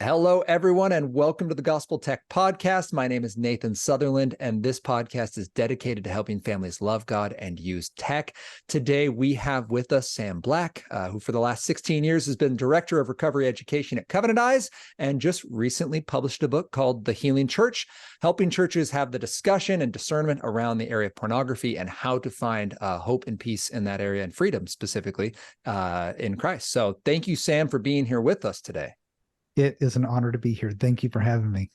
Hello, everyone, and welcome to the Gospel Tech Podcast. My name is Nathan Sutherland, and this podcast is dedicated to helping families love God and use tech. Today, we have with us Sam Black, who for the last 16 years has been Director of Recovery Education at Covenant Eyes and just recently published a book called The Healing Church, helping churches have the discussion and discernment around the area of pornography and how to find hope and peace in that area and freedom specifically in Christ. So thank you, Sam, for being here with us today. It is an honor to be here. Thank you for having me.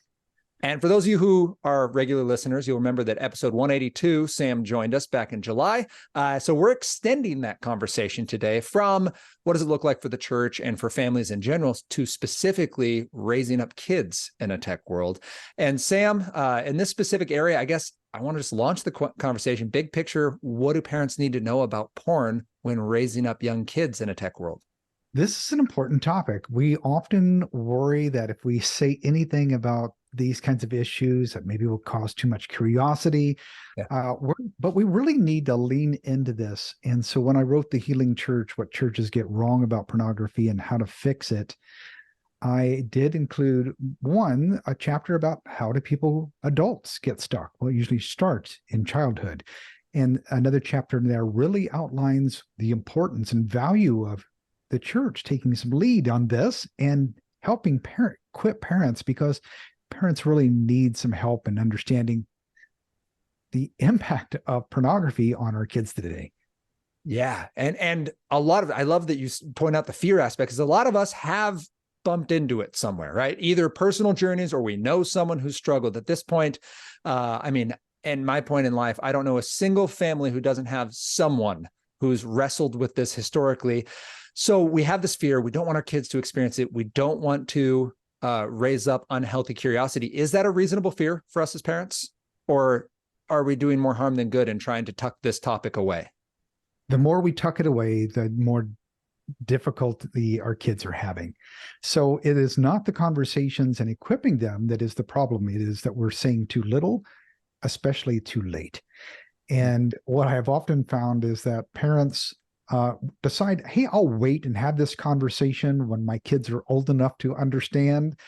And for those of you who are regular listeners, you'll remember that episode 182, Sam joined us back in July. So we're extending that conversation today from what does it look like for the church and for families in general to specifically raising up kids in a tech world. And Sam, in this specific area, I guess I want to just launch the conversation. Big picture, what do parents need to know about porn when raising up young kids in a tech world? This is an important topic. We often worry that if we say anything about these kinds of issues, that maybe will cause too much curiosity. Yeah. But we really need to lean into this. And so when I wrote The Healing Church, what churches get wrong about pornography and how to fix it, I did include a chapter about how do adults get stuck? Well, it usually starts in childhood. And another chapter in there really outlines the importance and value of the church taking some lead on this and helping equip parents, because parents really need some help in understanding the impact of pornography on our kids today. Yeah. And I love that you point out the fear aspect, because a lot of us have bumped into it somewhere, right? Either personal journeys or we know someone who's struggled at this point. And my point in life, I don't know a single family who doesn't have someone who's wrestled with this historically. So we have this fear. We don't want our kids to experience it. We don't want to raise up unhealthy curiosity. Is that a reasonable fear for us as parents? Or are we doing more harm than good in trying to tuck this topic away? The more we tuck it away, the more difficulty our kids are having. So it is not the conversations and equipping them that is the problem. It is that we're saying too little, especially too late. And what I have often found is that parents decide, hey, I'll wait and have this conversation when my kids are old enough to understand.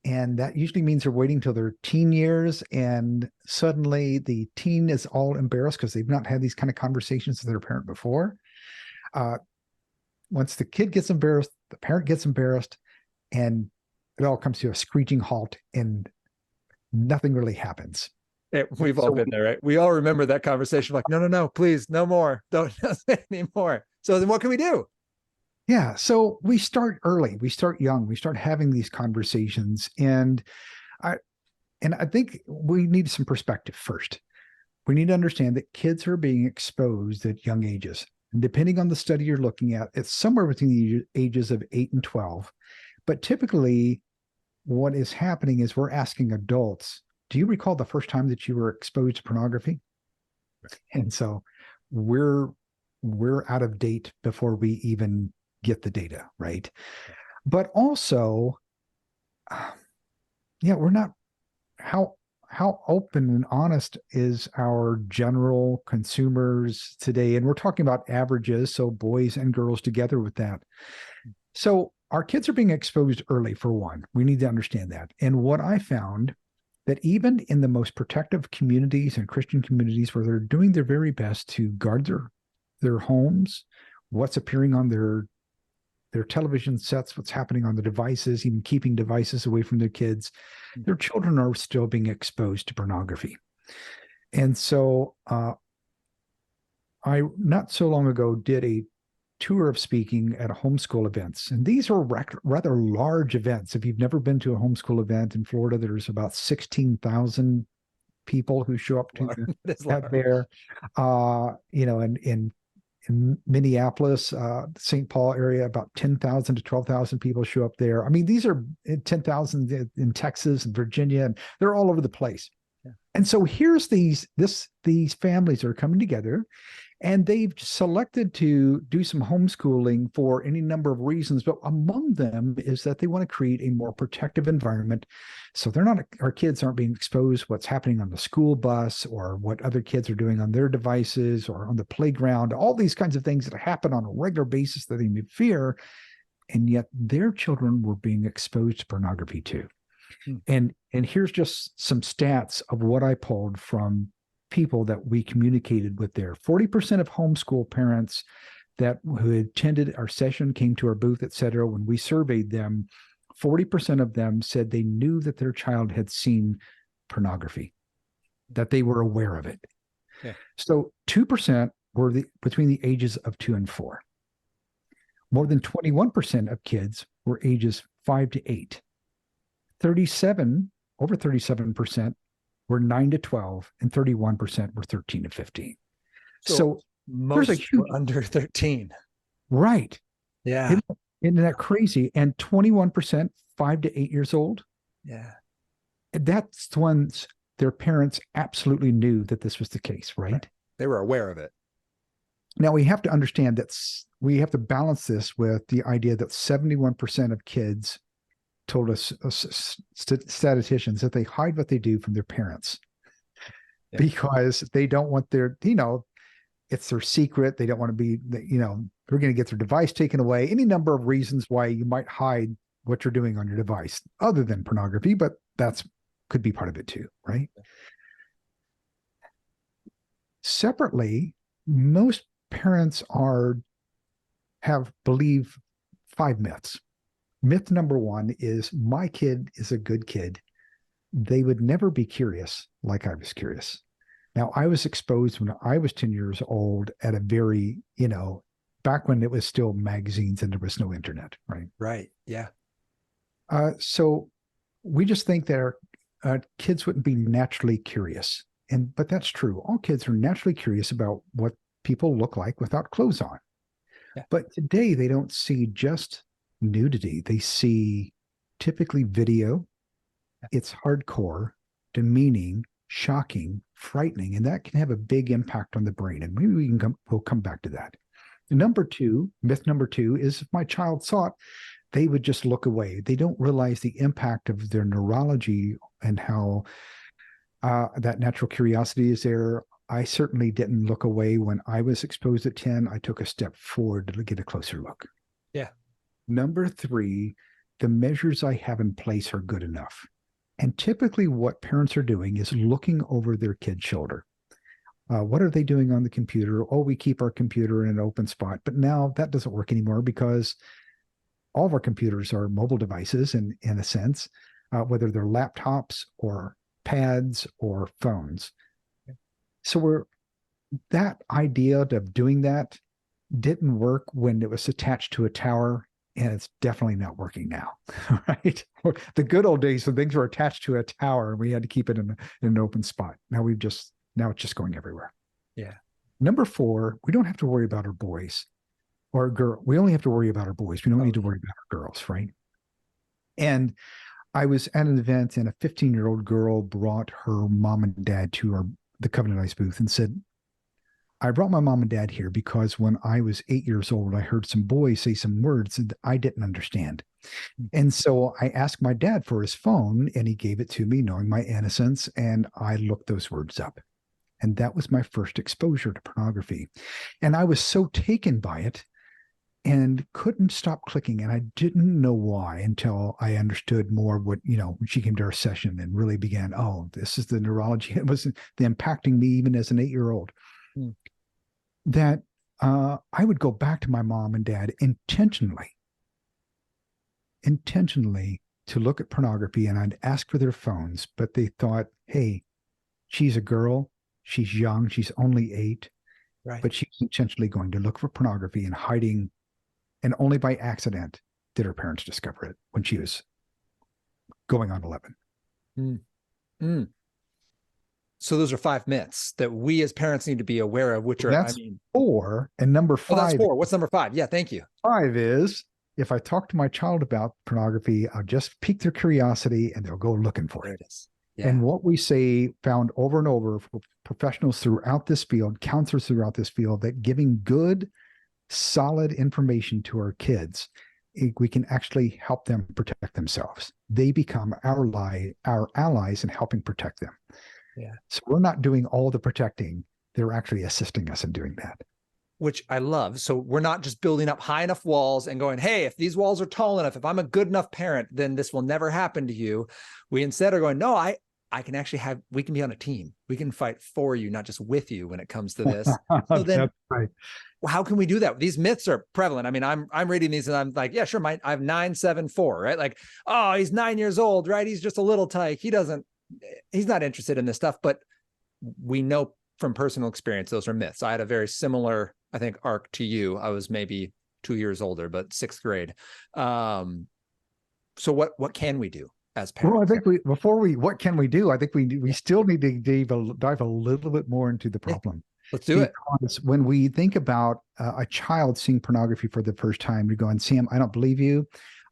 And that usually means they're waiting till their teen years. And suddenly the teen is all embarrassed because they've not had these kind of conversations with their parent before. Once the kid gets embarrassed, the parent gets embarrassed, and it all comes to a screeching halt and nothing really happens. We've all been there, right? We all remember that conversation. Like, no, please, no more. Don't say anymore. So then what can we do? Yeah. So we start early. We start young. We start having these conversations. And I think we need some perspective first. We need to understand that kids are being exposed at young ages. And depending on the study you're looking at, it's somewhere between the ages of 8 and 12. But typically what is happening is we're asking adults, do you recall the first time that you were exposed to pornography? And so we're out of date before we even get the data, right? But also, we're not, how open and honest is our general consumers today? And we're talking about averages, so boys and girls together with that. So our kids are being exposed early, for one. We need to understand that. And what I found, that even in the most protective communities and Christian communities where they're doing their very best to guard their homes, what's appearing on their television sets, what's happening on the devices, even keeping devices away from their kids, their children are still being exposed to pornography. And so I, not so long ago, did a tour of speaking at homeschool events. And these are rather large events. If you've never been to a homeschool event in Florida, there's about 16,000 people who show up to that there. In Minneapolis, St. Paul area, about 10,000 to 12,000 people show up there. I mean, these are 10,000 in Texas and Virginia, and they're all over the place. Yeah. And so here's these families are coming together, and they've selected to do some homeschooling for any number of reasons, but among them is that they want to create a more protective environment. So our kids aren't being exposed to what's happening on the school bus or what other kids are doing on their devices or on the playground, all these kinds of things that happen on a regular basis that they may fear. and yet their children were being exposed to pornography too. Hmm. And here's just some stats of what I pulled from people that we communicated with there. 40% of homeschool parents that who attended our session, came to our booth, et cetera, when we surveyed them, 40% of them said they knew that their child had seen pornography, that they were aware of it. Yeah. So 2% were between the ages of 2 and 4. More than 21% of kids were ages 5 to 8. Over 37% were 9 to 12, and 31% were 13 to 15. So most there's a huge, were under 13. right. Yeah. Isn't that crazy? And 21%, 5 to 8 years old. Yeah. That's the ones their parents absolutely knew that this was the case, right? They were aware of it. Now we have to understand that we have to balance this with the idea that 71% of kids told us, statisticians, that they hide what they do from their parents because they don't want their, it's their secret. They don't want to be, they're going to get their device taken away. Any number of reasons why you might hide what you're doing on your device other than pornography, but that's could be part of it too, right? Separately, most parents believe 5 myths. Myth number 1 is my kid is a good kid. They would never be curious like I was curious. Now, I was exposed when I was 10 years old at a very, back when it was still magazines and there was no internet, right? Right. Yeah. So we just think that kids wouldn't be naturally curious. But that's true. All kids are naturally curious about what people look like without clothes on. Yeah. But today they don't see just nudity. They see typically video. It's hardcore, demeaning, shocking, frightening, and that can have a big impact on the brain. And maybe we'll come back to that. Myth number two is if my child saw it, they would just look away. They don't realize the impact of their neurology and how that natural curiosity is there. I certainly didn't look away when I was exposed at 10. I took a step forward to get a closer look. Yeah. Number 3, the measures I have in place are good enough. And typically what parents are doing is looking over their kid's shoulder. What are they doing on the computer? Oh, we keep our computer in an open spot. But now that doesn't work anymore because all of our computers are mobile devices in a sense, whether they're laptops or pads or phones. So that idea of doing that didn't work when it was attached to a tower, and it's definitely not working now, right? The good old days when things were attached to a tower and we had to keep it in an open spot. Now it's just going everywhere. Yeah. Number 4, we don't have to worry about our boys or girl. We only have to worry about our boys. We don't need to worry about our girls, right? And I was at an event and a 15-year-old girl brought her mom and dad to the Covenant Eyes booth and said, I brought my mom and dad here because when I was 8 years old, I heard some boys say some words that I didn't understand. And so I asked my dad for his phone and he gave it to me knowing my innocence. And I looked those words up. And that was my first exposure to pornography. And I was so taken by it and couldn't stop clicking. And I didn't know why until I understood more what, when she came to our session and really began, oh, this is the neurology. It was the impacting me even as an 8-year-old. That I would go back to my mom and dad intentionally to look at pornography, and I'd ask for their phones, but they thought, hey, she's a girl, she's young, she's only 8, right? But she's intentionally going to look for pornography and hiding, and only by accident did her parents discover it when she was going on 11. So those are 5 myths that we as parents need to be aware of, which that's 4. And number 5. That's 4. What's number 5? Yeah, thank you. 5 is if I talk to my child about pornography, I'll just pique their curiosity and they'll go looking for it. There it is. Yeah. And what we say found over and over for professionals throughout this field, counselors throughout this field, that giving good, solid information to our kids, we can actually help them protect themselves. They become our allies in helping protect them. Yeah. So we're not doing all the protecting. They're actually assisting us in doing that. which I love. So we're not just building up high enough walls and going, hey, if these walls are tall enough, if I'm a good enough parent, then this will never happen to you. We instead are going, no, I can actually we can be on a team. We can fight for you, not just with you when it comes to this. So then That's right. how can we do that? These myths are prevalent. I mean, I'm reading these and I'm like, yeah, sure. I have 974, right? Like, oh, he's 9 years old, right? He's just a little tyke. He's not interested in this stuff, but we know from personal experience, those are myths. I had a very similar, I think, arc to you. I was maybe 2 years older, but sixth grade. So what can we do as parents? Well, I think what can we do? I think we still need to dive a little bit more into the problem. Let's do it. Because when we think about a child seeing pornography for the first time, you're going, Sam, I don't believe you.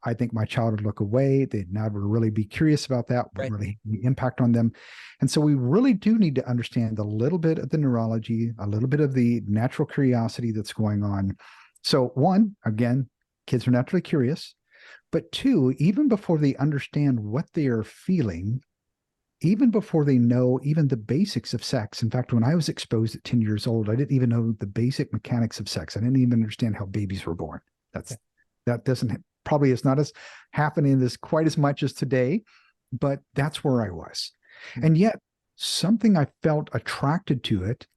I think my child would look away. They'd never really be curious about that, would really have any impact on them. And so we really do need to understand a little bit of the neurology, a little bit of the natural curiosity that's going on. So one, again, kids are naturally curious. But two, even before they understand what they are feeling, even before they know even the basics of sex. In fact, when I was exposed at 10 years old, I didn't even know the basic mechanics of sex. I didn't even understand how babies were born. That doesn't probably is not as happening as quite as much as today, but that's where I was. And yet something I felt attracted to it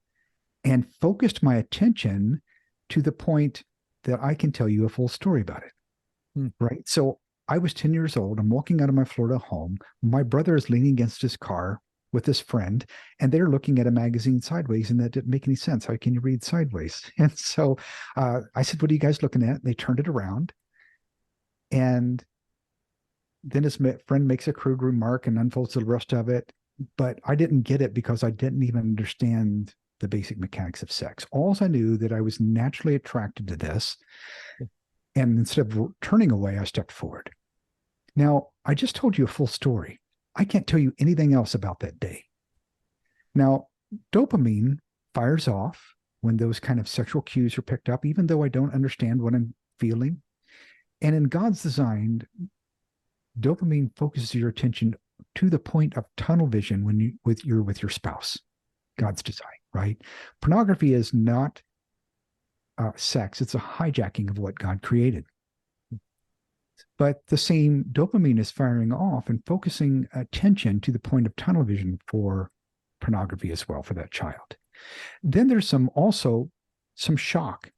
and focused my attention to the point that I can tell you a full story about it. Right. So I was 10 years old. I'm walking out of my Florida home. My brother is leaning against his car with his friend, and they're looking at a magazine sideways, and that didn't make any sense. How can you read sideways? And so I said, what are you guys looking at? And they turned it around. And then his friend makes a crude remark and unfolds the rest of it. But I didn't get it because I didn't even understand the basic mechanics of sex. All I knew that I was naturally attracted to this. And instead of turning away, I stepped forward. Now, I just told you a full story. I can't tell you anything else about that day. Now, dopamine fires off when those kind of sexual cues are picked up, even though I don't understand what I'm feeling. And in God's design, dopamine focuses your attention to the point of tunnel vision when you're with your spouse. God's design, right? Pornography is not sex. It's a hijacking of what God created. But the same dopamine is firing off and focusing attention to the point of tunnel vision for pornography as well for that child. Then there's also some shock,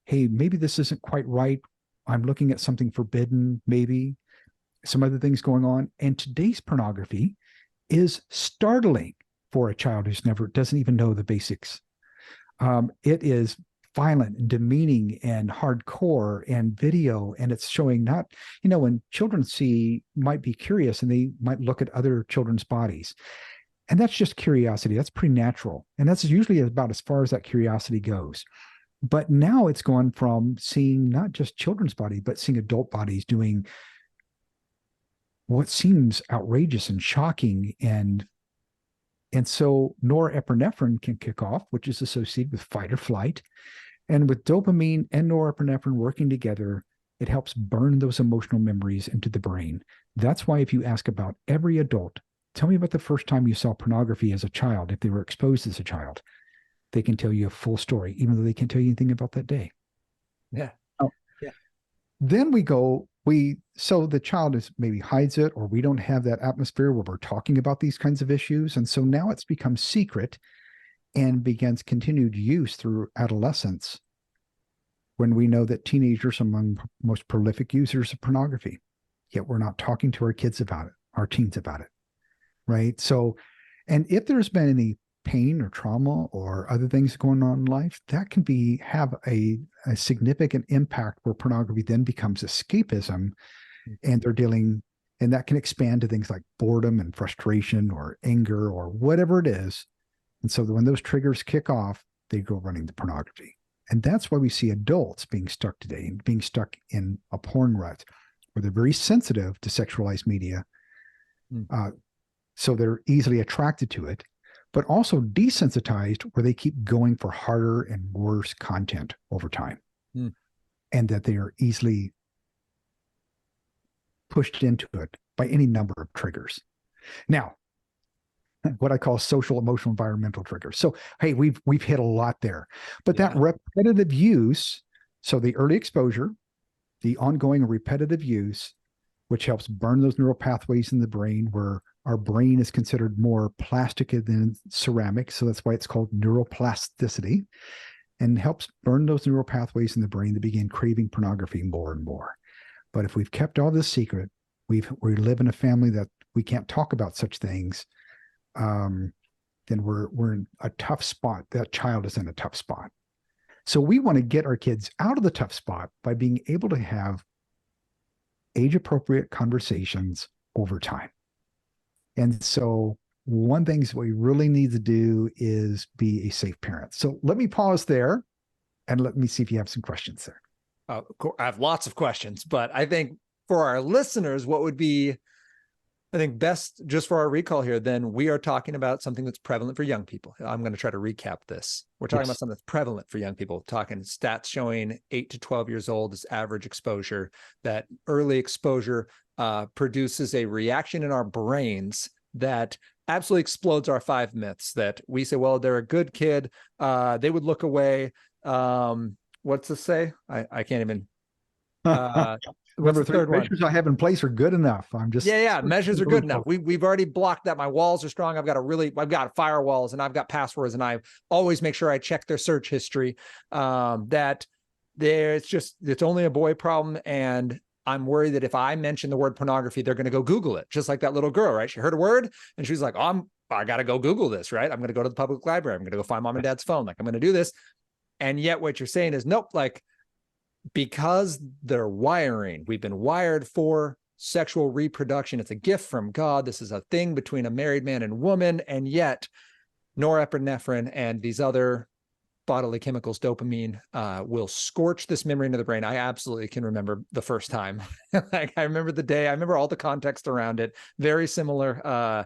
hey, maybe this isn't quite right. I'm looking at something forbidden, maybe some other things going on. And today's pornography is startling for a child doesn't even know the basics. It is violent and demeaning and hardcore and video, and it's showing not, when children might be curious and they might look at other children's bodies, and that's just curiosity. That's pretty natural, and that's usually about as far as that curiosity goes. But now it's gone from seeing not just children's body, but seeing adult bodies doing what seems outrageous and shocking, and so norepinephrine can kick off, which is associated with fight or flight. And with dopamine and norepinephrine working together, it helps burn those emotional memories into the brain. That's why if you ask about every adult, tell me about the first time you saw pornography as a child, if they were exposed as a child, they can tell you a full story, even though they can't tell you anything about that day. Yeah. Yeah. Then so the child maybe hides it, or we don't have that atmosphere where we're talking about these kinds of issues. And so now it's become secret and begins continued use through adolescence, when we know that teenagers are among most prolific users of pornography. Yet we're not talking to our kids about it, our teens about it, right? So, and if there's been any pain or trauma or other things going on in life, that can have a significant impact where pornography then becomes escapism, and and that can expand to things like boredom and frustration or anger or whatever it is. And so when those triggers kick off, they go running to pornography. And that's why we see adults being stuck today and being stuck in a porn rut where they're very sensitive to sexualized media. So they're easily attracted to it, but also desensitized where they keep going for harder and worse content over time. And that they are easily pushed into it by any number of triggers. Now, what I call social, emotional, environmental triggers. So, hey, we've hit a lot there, but that Yeah. repetitive use, so the early exposure, the ongoing repetitive use, which helps burn those neural pathways in the brain, where our brain is considered more plastic than ceramic. So that's why it's called neuroplasticity, and helps burn those neural pathways in the brain to begin craving pornography more and more. But if we've kept all this secret, we live in a family that we can't talk about such things, then we're in a tough spot. That child is in a tough spot. So we want to get our kids out of the tough spot by being able to have age appropriate conversations over time. And so one thing that we really need to do is be a safe parent. So let me pause there and let me see if you have some questions there. I have lots of questions, but I think for our listeners, what would be, I think, best just for our recall here, then we are talking about something that's prevalent for young people. I'm going to try to recap this. We're talking about something that's prevalent for young people, talking stats showing 8 to 12 years old is average exposure. That early exposure produces a reaction in our brains that absolutely explodes our 5 myths that we say, well, they're a good kid. They would look away. What's this say? I can't even. What's the third one? Measures I have in place are good enough. I'm just measures are good enough. We've already blocked that. My walls are strong. I've got firewalls and I've got passwords, and I always make sure I check their search history. That it's only a boy problem, and I'm worried that if I mention the word pornography, they're going to go Google it, just like that little girl, right? She heard a word and she's like, I got to go Google this, right? I'm going to go to the public library. I'm going to go find mom and dad's phone. Like, I'm going to do this. And yet what you're saying is, nope, like, because their wiring, we've been wired for sexual reproduction. It's a gift from God. This is a thing between a married man and woman. And yet norepinephrine and these other bodily chemicals, dopamine, will scorch this memory into the brain. I absolutely can remember the first time. Like, I remember the day, I remember all the context around it, very similar.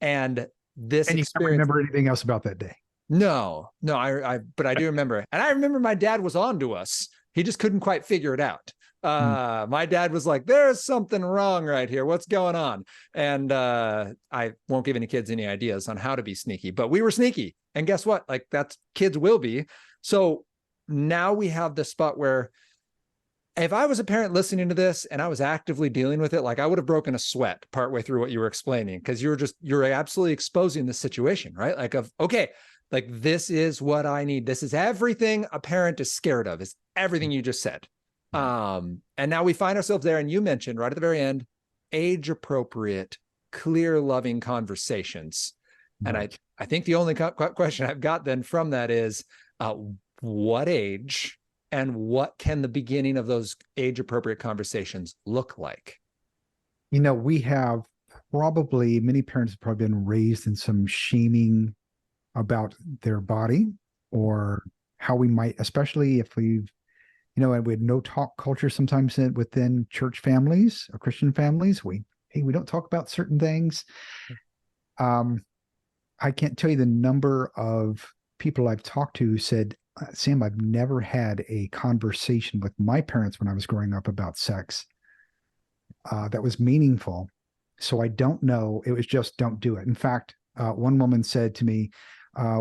And this and you experience, can't remember anything else about that day. No, but I do remember. And I remember my dad was on to us. He just couldn't quite figure it out. My dad was like, there's something wrong right here. What's going on? And I won't give any kids any ideas on how to be sneaky, but we were sneaky. And guess what? Like, that's, kids will be. So now we have this spot where if I was a parent listening to this and I was actively dealing with it, like, I would have broken a sweat partway through what you were explaining, because you're absolutely exposing the situation, right? Like, okay, like, this is what I need. This is everything a parent is scared of, is everything you just said. And now we find ourselves there. And you mentioned right at the very end, age appropriate, clear, loving conversations. Right. And I think the only question I've got then from that is, what age and what can the beginning of those age appropriate conversations look like? We have many parents have probably been raised in some shaming about their body, or how we might, especially if we've, and we had no talk culture sometimes within church families or Christian families. We don't talk about certain things. I can't tell you the number of people I've talked to who said, Sam, I've never had a conversation with my parents when I was growing up about sex that was meaningful. So I don't know. It was just, don't do it. In fact, one woman said to me,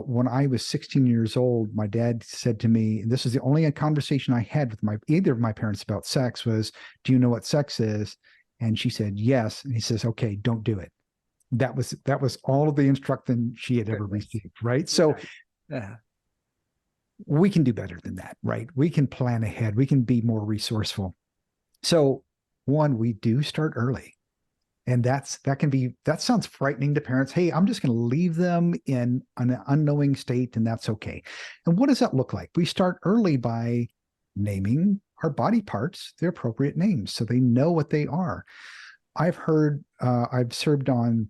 when I was 16 years old, my dad said to me, and this is the only conversation I had with either of my parents about sex, was, do you know what sex is? And she said, yes. And he says, okay, don't do it. That was all of the instruction she had ever received. Right. So we can do better than that, right? We can plan ahead. We can be more resourceful. So one, we do start early. And that sounds frightening to parents. Hey, I'm just going to leave them in an unknowing state, and that's okay. And what does that look like? We start early by naming our body parts their appropriate names, so they know what they are. I've served on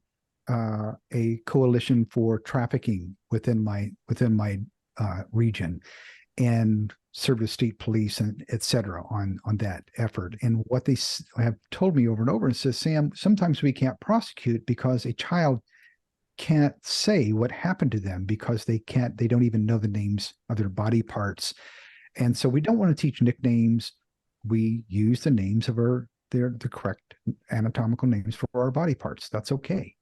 a coalition for trafficking within my region, and served with state police and et cetera on that effort. And what they have told me over and over and says, Sam, sometimes we can't prosecute because a child can't say what happened to them because they don't even know the names of their body parts. And so we don't want to teach nicknames. We use the names of the correct anatomical names for our body parts. That's okay.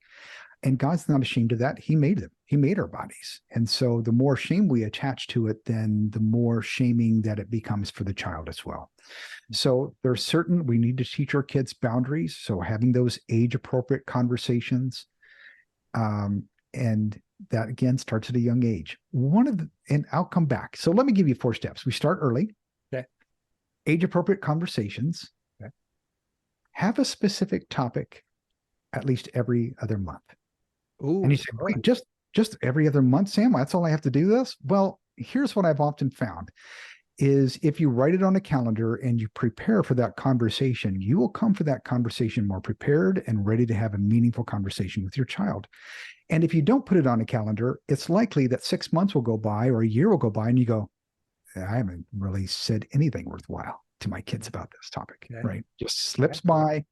And God's not ashamed of that. He made them. He made our bodies. And so the more shame we attach to it, then the more shaming that it becomes for the child as well. So there's certain, we need to teach our kids boundaries. So having those age appropriate conversations, and that again starts at a young age. And I'll come back. So let me give you 4 steps. We start early. Okay. Age appropriate conversations. Okay. Have a specific topic at least every other month. Ooh, and you say, wait, just every other month, Sam? That's all I have to do this? Well, here's what I've often found is if you write it on a calendar and you prepare for that conversation, you will come for that conversation more prepared and ready to have a meaningful conversation with your child. And if you don't put it on a calendar, it's likely that 6 months will go by or a year will go by and you go, I haven't really said anything worthwhile to my kids about this topic, right? Just slips by.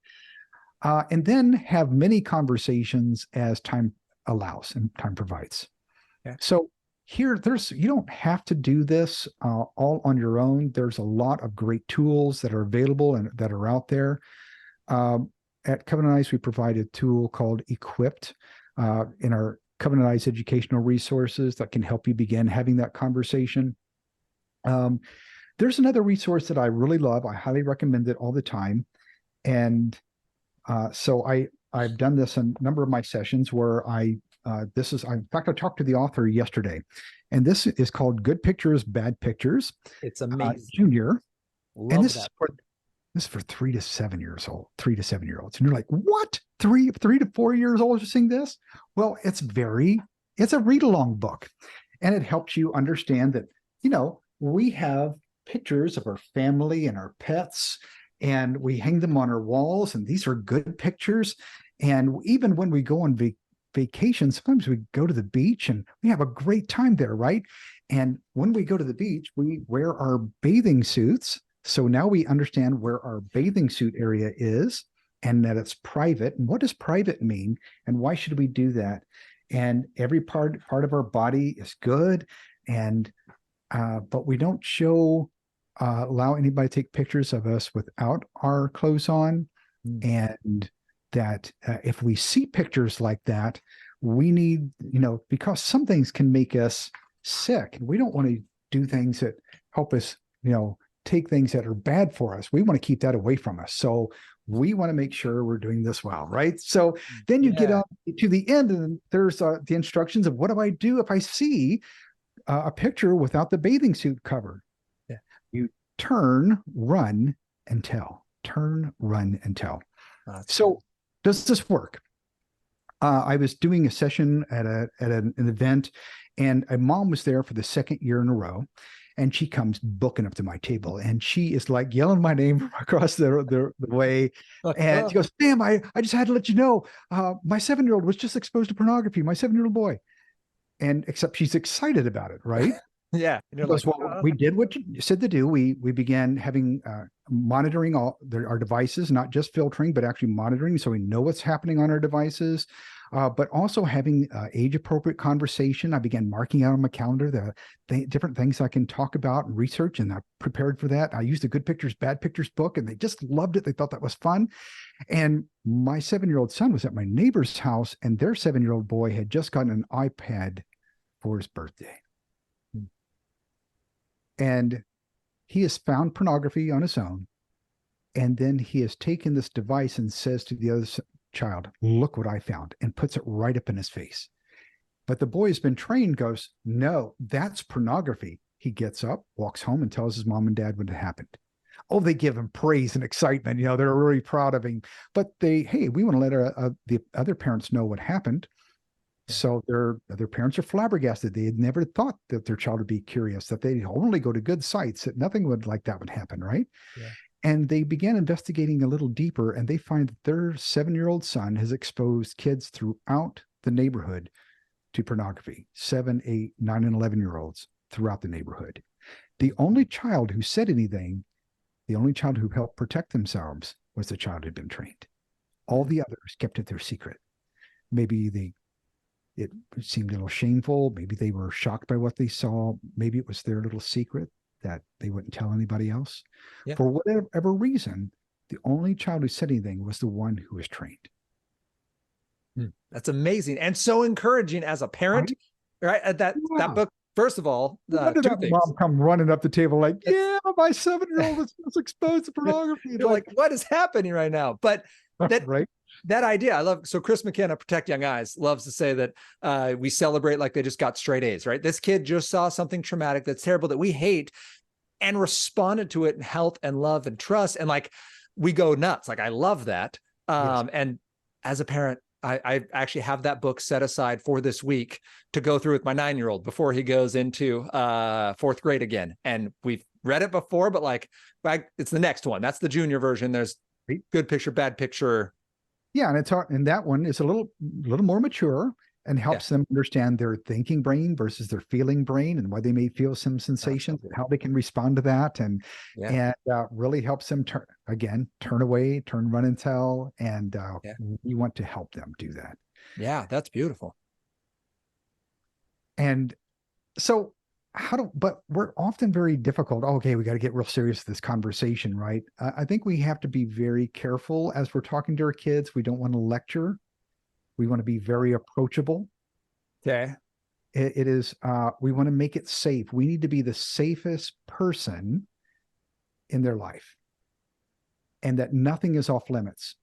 And then have many conversations as time allows and time provides. So here, you don't have to do this all on your own. There's a lot of great tools that are available and that are out there. At Covenant Eyes, we provide a tool called Equipped in our Covenant Eyes educational resources that can help you begin having that conversation. There's another resource that I really love. I highly recommend it all the time. And so I've done this in a number of my sessions where in fact, I talked to the author yesterday, and this is called Good Pictures, Bad Pictures. It's amazing. Junior. Love and this that. is for 3 to 7 years old, 3 to 7 year olds. And you're like, what? 3 to 4 years old are seeing this? Well, it's a read along book. And it helps you understand that, we have pictures of our family and our pets, and we hang them on our walls, and these are good pictures. And even when we go on vacation, sometimes we go to the beach and we have a great time there, right? And when we go to the beach, we wear our bathing suits. So now we understand where our bathing suit area is and that it's private. And what does private mean? And why should we do that? And every part of our body is good. And but we don't allow anybody to take pictures of us without our clothes on. And that if we see pictures like that, we need, because some things can make us sick, and we don't want to do things that help us, take things that are bad for us. We want to keep that away from us. So we want to make sure we're doing this well, right? So then you get up to the end, and there's the instructions of what do I do if I see a picture without the bathing suit covered? You turn, run, and tell. Turn, run, and tell. So does this work? I was doing a session at an event, and a mom was there for the second year in a row, and she comes booking up to my table, and she is like yelling my name from across the way, and she goes, "Sam, I just had to let you know, my 7-year-old was just exposed to pornography. My 7-year-old boy." And except she's excited about it, right? Yeah. And you're like, well, we did what you said to do. We began having monitoring our devices, not just filtering, but actually monitoring, so we know what's happening on our devices. But also having age-appropriate conversation. I began marking out on my calendar the different things I can talk about and research, and I prepared for that. I used the Good Pictures, Bad Pictures book, and they just loved it. They thought that was fun. And my 7-year-old son was at my neighbor's house, and their 7-year-old boy had just gotten an iPad for his birthday. And he has found pornography on his own. And then he has taken this device and says to the other child, "Look what I found," and puts it right up in his face. But the boy has been trained, goes, "No, that's pornography." He gets up, walks home, and tells his mom and dad what had happened. Oh, they give him praise and excitement. They're really proud of him. But we want to let the other parents know what happened. So their other parents are flabbergasted. They had never thought that their child would be curious, that they'd only go to good sites, that nothing like that would happen, right? Yeah. And they began investigating a little deeper, and they find that their 7-year-old son has exposed kids throughout the neighborhood to pornography, 7, 8, 9, and 11-year-olds throughout the neighborhood. The only child who said anything, the only child who helped protect themselves was the child who had been trained. All the others kept it their secret. Maybe it seemed a little shameful. Maybe they were shocked by what they saw. Maybe it was their little secret that they wouldn't tell anybody else. Yeah. For whatever reason, the only child who said anything was the one who was trained. That's amazing and so encouraging as a parent, right? That Wow. book, first of all, When did two that things. mom come running up the table like, It's, yeah, my 7-year-old was exposed to pornography? you're like, what is happening right now? But that right. that idea, I love. So Chris McKenna, Protect Young Eyes, loves to say that we celebrate like they just got straight A's, right? This kid just saw something traumatic that's terrible that we hate and responded to it in health and love and trust. And like, we go nuts. Like, I love that. Yes. And as a parent, I actually have that book set aside for this week to go through with my 9-year-old before he goes into 4th grade again. And we've read it before, but like, it's the next one. That's the junior version. There's good picture, bad picture. Yeah, and it's hard, and that one is a little more mature and helps them understand their thinking brain versus their feeling brain and why they may feel some sensations and how they can respond to that, and really helps them turn away, run and tell, and we want to help them do that. Yeah, that's beautiful. And so but we're often very difficult. Okay, we got to get real serious with this conversation, right? I think we have to be very careful as we're talking to our kids. We don't want to lecture. We want to be very approachable. Okay. It is, we want to make it safe. We need to be the safest person in their life and that nothing is off limits.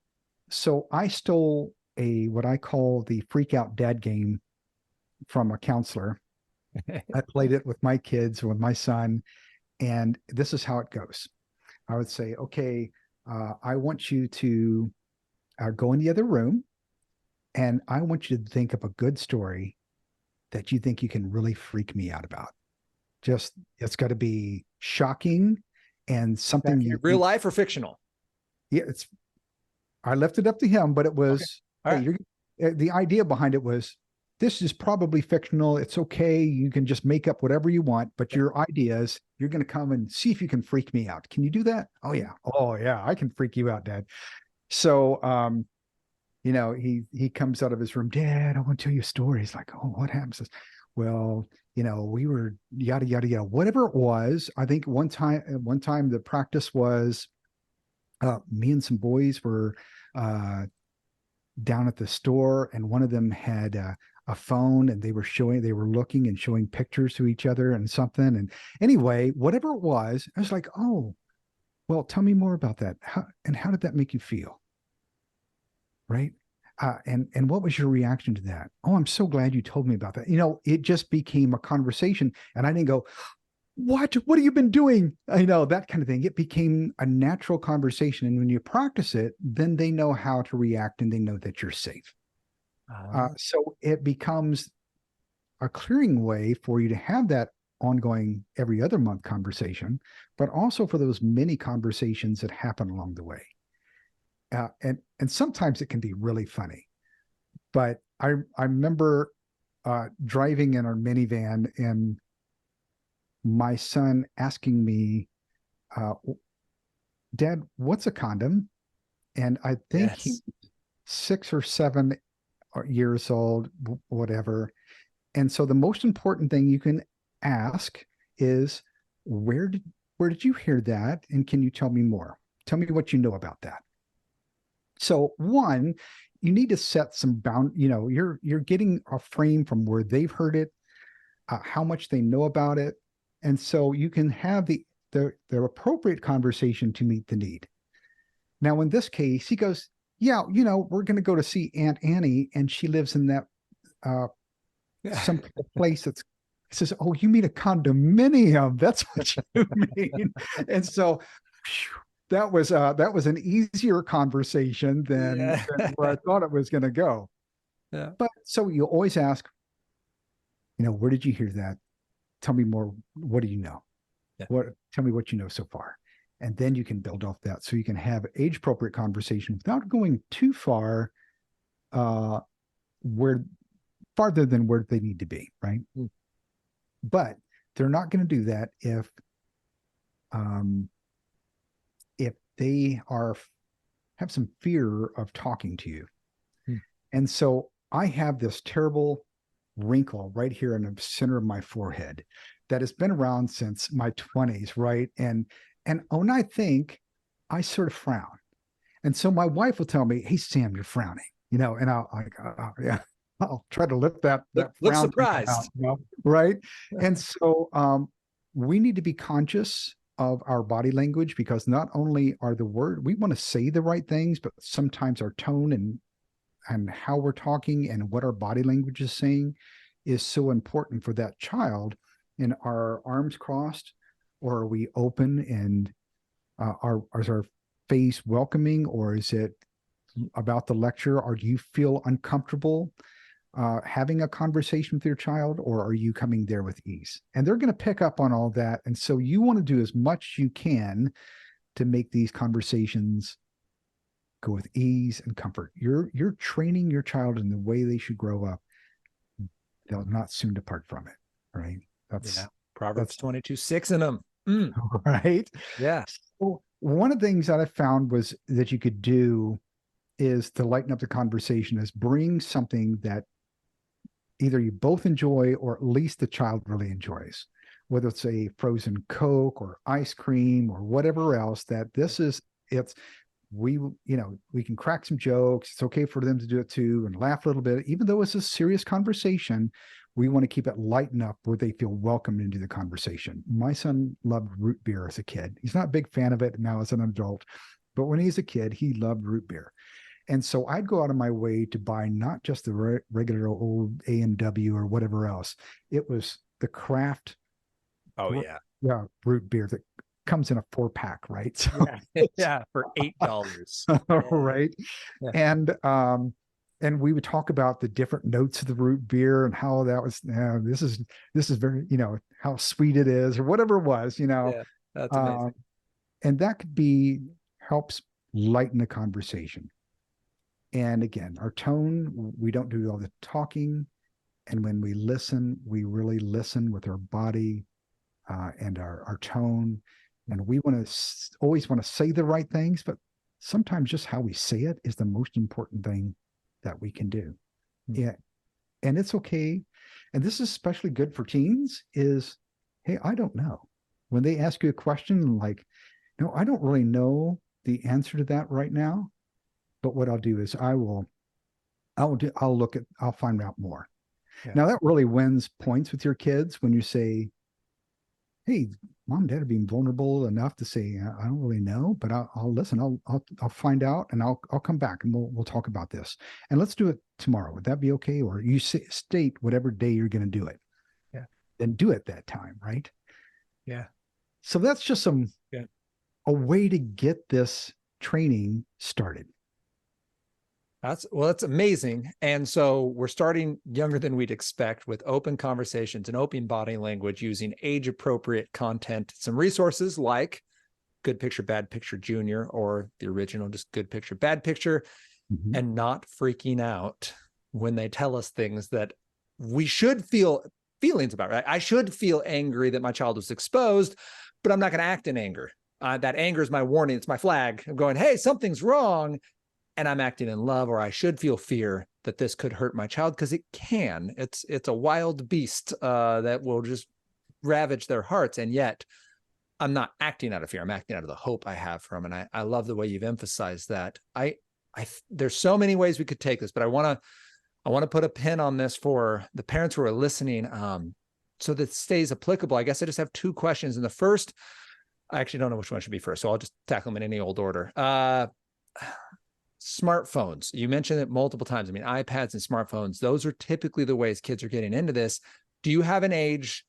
So I stole what I call the freak out dad game from a counselor. I played it with my kids, with my son, and this is how it goes. I would say, okay, I want you to go in the other room, and I want you to think of a good story that you think you can really freak me out about. Just, it's got to be shocking and something real life or fictional. Yeah, I left it up to him, but it was, okay. The idea behind it was, this is probably fictional. It's okay. You can just make up whatever you want, but your ideas, you're going to come and see if you can freak me out. Can you do that? Oh yeah. Oh yeah. I can freak you out, Dad. So, he comes out of his room, Dad, I want to tell you a story. He's like, oh, what happens? Well, we were yada, yada, yada, whatever it was. I think one time the practice was, me and some boys were, down at the store, and one of them had, a phone, and they were looking and showing pictures to each other and something. And anyway, whatever it was, I was like, oh, well, tell me more about that. How did that make you feel? Right. And what was your reaction to that? Oh, I'm so glad you told me about that. It just became a conversation, and I didn't go, what have you been doing? That kind of thing. It became a natural conversation. And when you practice it, then they know how to react and they know that you're safe. So it becomes a clearing way for you to have that ongoing every other month conversation, but also for those many conversations that happen along the way. And sometimes it can be really funny. But I remember driving in our minivan and my son asking me, Dad, what's a condom? And I think he's 6 or 7 years old, whatever. And so the most important thing you can ask is, where did you hear that? And can you tell me more? Tell me what you know about that. So one, you need to set some bound, you're getting a frame from where they've heard it, how much they know about it. And so you can have the appropriate conversation to meet the need. Now, in this case, he goes, yeah, we're going to go to see Aunt Annie, and she lives in that some place that's. He says, oh, you mean a condominium? That's what you mean. And so that was an easier conversation than where I thought it was going to go. Yeah. But so you always ask, where did you hear that? Tell me more. What do you know? Yeah. Tell me what you know so far. And then you can build off that, so you can have age appropriate conversation without going too far, farther than where they need to be, right? Mm. But they're not going to do that if they have some fear of talking to you. Mm. And so I have this terrible wrinkle right here in the center of my forehead that has been around since my 20s, right? And when I think, I sort of frown. And so my wife will tell me, hey, Sam, you're frowning. and I'll like, yeah, I'll try to lift that Look frown from my surprised. mouth, right? And so we need to be conscious of our body language, because not only are we want to say the right things, but sometimes our tone and how we're talking and what our body language is saying is so important for that child. And our arms crossed, or are we open, and is our face welcoming, or is it about the lecture, or do you feel uncomfortable having a conversation with your child, or are you coming there with ease? And they're going to pick up on all that. And so you want to do as much you can to make these conversations go with ease and comfort. You're training your child in the way they should grow up. They'll not soon depart from it, right? Yeah. Proverbs 22:6 in them. Right. Yeah. So one of the things that I found was that you could do is to lighten up the conversation, is bring something that either you both enjoy, or at least the child really enjoys, whether it's a frozen Coke or ice cream or whatever else. That this is, we can crack some jokes. It's okay for them to do it too, and laugh a little bit, even though it's a serious conversation. We want to keep it light enough where they feel welcomed into the conversation. My son loved root beer as a kid. He's not a big fan of it now as an adult, but when he's a kid, he loved root beer. And so I'd go out of my way to buy not just the regular old A&W or whatever else. It was the craft. Oh yeah. Yeah. Root beer that comes in a 4-pack, right? So, yeah, for $8. Right. Yeah. And we would talk about the different notes of the root beer and how that was, this is very, how sweet it is, or whatever it was, Yeah, that's amazing. And that helps lighten the conversation. And again, our tone, we don't do all the talking. And when we listen, we really listen with our body and our tone. And we always want to say the right things, but sometimes just how we say it is the most important thing that we can do. Yeah. And it's okay. And this is especially good for teens is, hey, I don't know. When they ask you a question like, no, I don't really know the answer to that right now. But what I'll do is I'll find out more. Yeah. Now that really wins points with your kids when you say, hey, mom, dad are being vulnerable enough to say, I don't really know, but I'll listen. I'll find out, and I'll come back, and we'll talk about this, and let's do it tomorrow. Would that be okay? Or you state whatever day you're going to do it. Yeah. Then do it that time. Right. Yeah. So that's just a way to get this training started. That's amazing. And so we're starting younger than we'd expect with open conversations and open body language using age-appropriate content. Some resources like Good Picture, Bad Picture Junior, or the original, just Good Picture, Bad Picture, and not freaking out when they tell us things that we should feel feelings about, right? I should feel angry that my child was exposed, but I'm not going to act in anger. That anger is my warning. It's my flag. I'm going, hey, something's wrong. And I'm acting in love, or I should feel fear that this could hurt my child, because it can. It's a wild beast that will just ravage their hearts. And yet I'm not acting out of fear. I'm acting out of the hope I have for them. And I love the way you've emphasized that. There's so many ways we could take this, but I want to put a pin on this for the parents who are listening, so that it stays applicable. I guess I just have 2 questions. And the first, I actually don't know which one should be first, so I'll just tackle them in any old order. Smartphones. You mentioned it multiple times. I mean, iPads and smartphones, those are typically the ways kids are getting into this. Do you have an age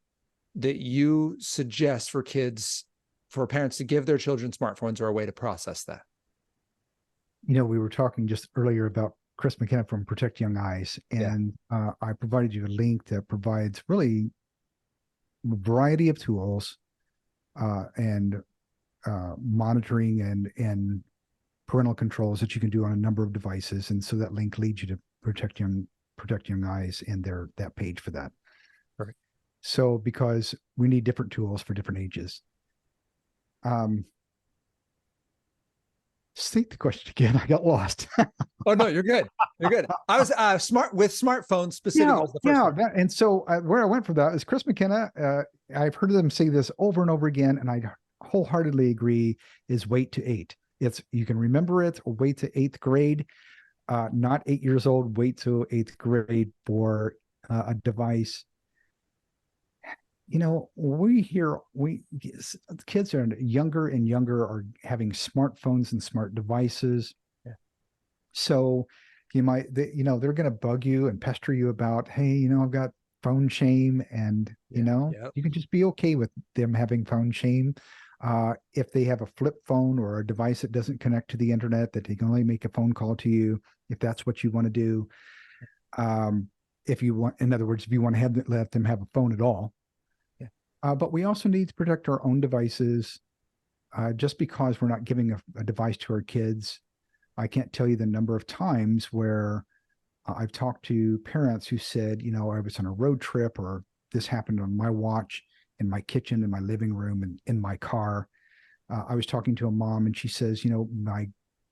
that you suggest for parents to give their children smartphones, or a way to process that? We were talking just earlier about Chris McKenna from Protect Young Eyes, and I provided you a link that provides really a variety of tools and monitoring and parental controls that you can do on a number of devices. And so that link leads you to Protect Young Eyes and that page for that. Perfect. So because we need different tools for different ages. State the question again. I got lost. Oh no, you're good. You're good. I was smartphones specifically. And so where I went from that is Chris McKenna. I've heard them say this over and over again, and I wholeheartedly agree, is wait to 8. You can remember it, or wait to 8th grade. not 8 years old, wait till eighth grade for a device. You know, kids are younger and younger are having smartphones and smart devices. Yeah. So they're going to bug you and pester you about, hey, I've got phone shame, and Yeah. you can just be okay with them having phone shame. If they have a flip phone or a device that doesn't connect to the internet, that they can only make a phone call to you, if that's what you want to do. If you want, in other words, if you want to let them have a phone at all. Yeah. But we also need to protect our own devices. Just because we're not giving a device to our kids, I can't tell you the number of times where I've talked to parents who said, I was on a road trip, or this happened on my watch, in my kitchen, in my living room, and in my car. I was talking to a mom, and she says,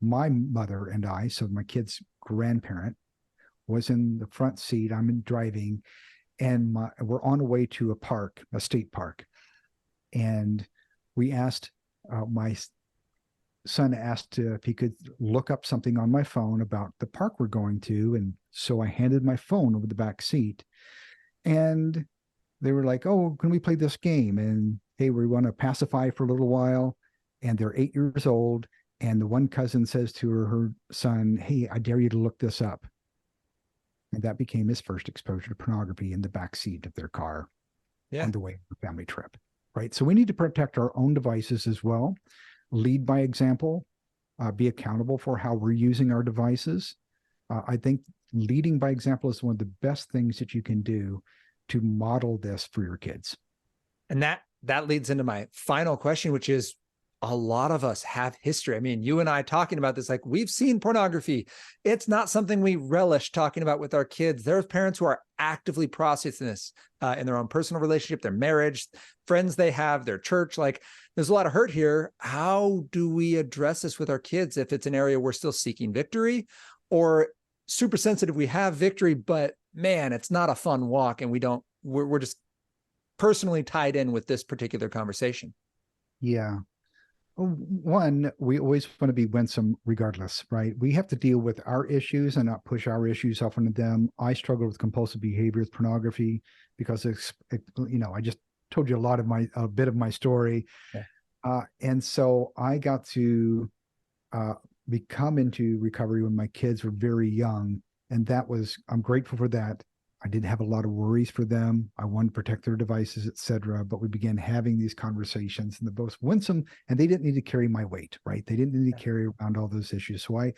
my mother and I, so my kid's grandparent, was in the front seat. I'm in driving, and we're on the way to a state park, and we asked my son asked if he could look up something on my phone about the park we're going to. And so I handed my phone over the back seat, and they were like, oh, can we play this game? And hey, we want to pacify for a little while. And they're 8 years old. And the one cousin says to her son, hey, I dare you to look this up. And that became his first exposure to pornography in the back seat of their car on the way to a family trip. Right. So we need to protect our own devices as well. Lead by example, be accountable for how we're using our devices. I think leading by example is one of the best things that you can do to model this for your kids. And that leads into my final question, which is, a lot of us have history. I mean, you and I talking about this, like, we've seen pornography. It's not something we relish talking about with our kids. There's parents who are actively processing this in their own personal relationship, their marriage, friends they have, their church. Like, there's a lot of hurt here. How do we address this with our kids if it's an area we're still seeking victory, or super sensitive, we have victory, but man, it's not a fun walk, and we're just personally tied in with this particular conversation? Yeah. One, we always want to be winsome regardless, right? We have to deal with our issues and not push our issues off onto them. I struggle with compulsive behavior with pornography because I just told you a bit of my story. Yeah. And so I got to become into recovery when my kids were very young. And I'm grateful for that. I didn't have a lot of worries for them. I wanted to protect their devices, etc. But we began having these conversations, and the both winsome, and they didn't need to carry my weight, right? They didn't need to carry around all those issues. So I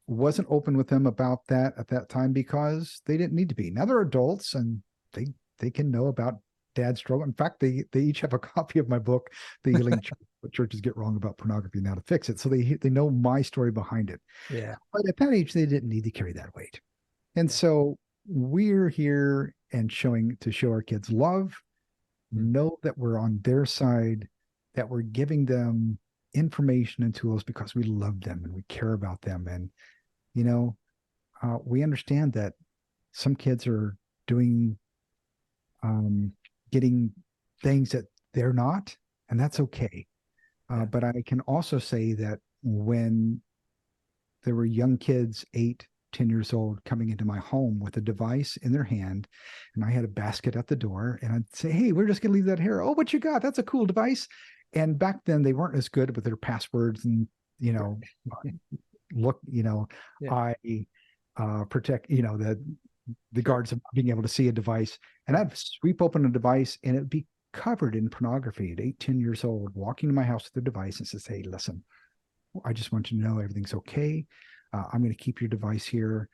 wasn't open with them about that at that time because they didn't need to be. Now they're adults, and they can know about dad's struggle. In fact, they each have a copy of my book, The Healing Church, What Churches Get Wrong About Pornography and How to Fix It. So they know my story behind it. Yeah. But at that age, they didn't need to carry that weight. And so we're here and to show our kids love, know that we're on their side, that we're giving them information and tools because we love them and we care about them. And, we understand that some kids are doing, getting things that they're not, and that's okay. But I can also say that when there were young kids, 8, 10 years old, coming into my home with a device in their hand, and I had a basket at the door, and I'd say, hey, we're just going to leave that here. Oh, what you got? That's a cool device. And back then they weren't as good with their passwords and, I protect, the guards of being able to see a device. And I'd sweep open a device and it'd be covered in pornography at 8, 10 years old, walking to my house with a device and says, hey, listen, I just want you to know everything's okay. I'm going to keep your device here.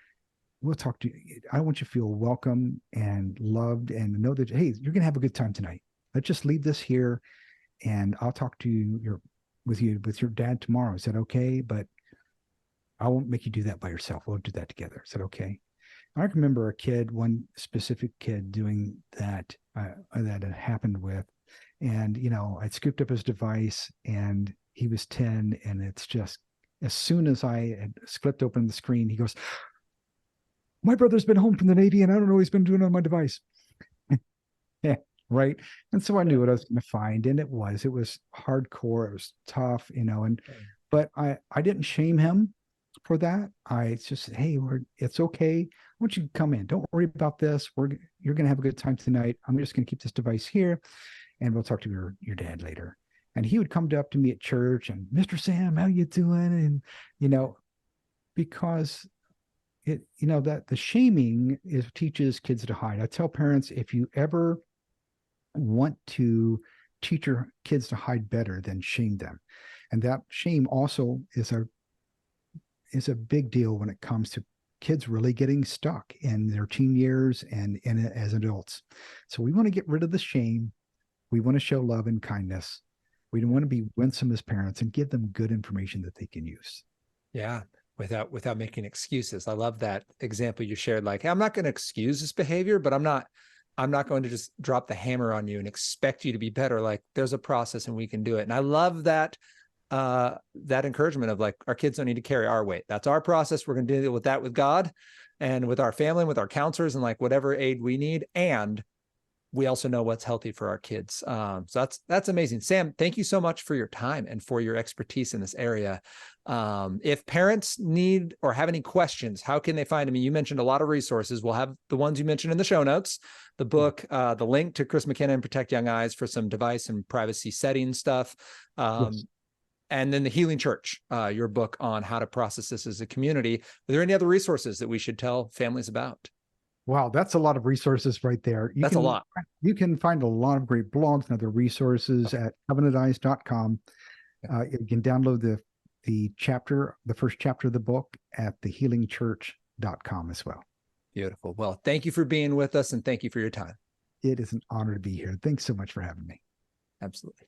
We'll talk to you. I want you to feel welcome and loved and know that, hey, you're going to have a good time tonight. Let's just leave this here and I'll talk to you with your dad tomorrow. I said, okay, but I won't make you do that by yourself. We'll do that together. I said, okay. I remember one specific kid doing that that had happened with. And, I scooped up his device and he was 10. And it's just, as soon as I had flipped open the screen, he goes, my brother's been home from the Navy and I don't know what he's been doing on my device. Yeah. Right. And so I knew what I was going to find. And it was hardcore. It was tough, but I didn't shame him. for that. I just, hey, it's okay. I want you to come in. Don't worry about this. You're going to have a good time tonight. I'm just going to keep this device here, and we'll talk to your dad later. And he would come up to me at church and, Mr. Sam, how you doing? And, because that the shaming teaches kids to hide. I tell parents, if you ever want to teach your kids to hide better, then shame them. And that shame also is a big deal when it comes to kids really getting stuck in their teen years and as adults. So we want to get rid of the shame. We want to show love and kindness. We don't want to be winsome as parents and give them good information that they can use. Yeah. Without making excuses. I love that example you shared. Like, hey, I'm not going to excuse this behavior, but I'm not going to just drop the hammer on you and expect you to be better. Like, there's a process and we can do it. And I love that encouragement of, like, our kids don't need to carry our weight. That's our process. We're going to deal with that with God and with our family and with our counselors and like whatever aid we need. And we also know what's healthy for our kids. So that's amazing. Sam, thank you so much for your time and for your expertise in this area. If parents need or have any questions, how can they find me? You mentioned a lot of resources. We'll have the ones you mentioned in the show notes, the book, the link to Chris McKenna and Protect Young Eyes for some device and privacy setting stuff. Yes. And then the Healing Church, your book on how to process this as a community. Are there any other resources that we should tell families about? Wow, that's a lot of resources right there. That's a lot. You can find a lot of great blogs and other resources at covenanteyes.com. You can download the first chapter of the book at thehealingchurch.com as well. Beautiful. Well, thank you for being with us and thank you for your time. It is an honor to be here. Thanks so much for having me. Absolutely.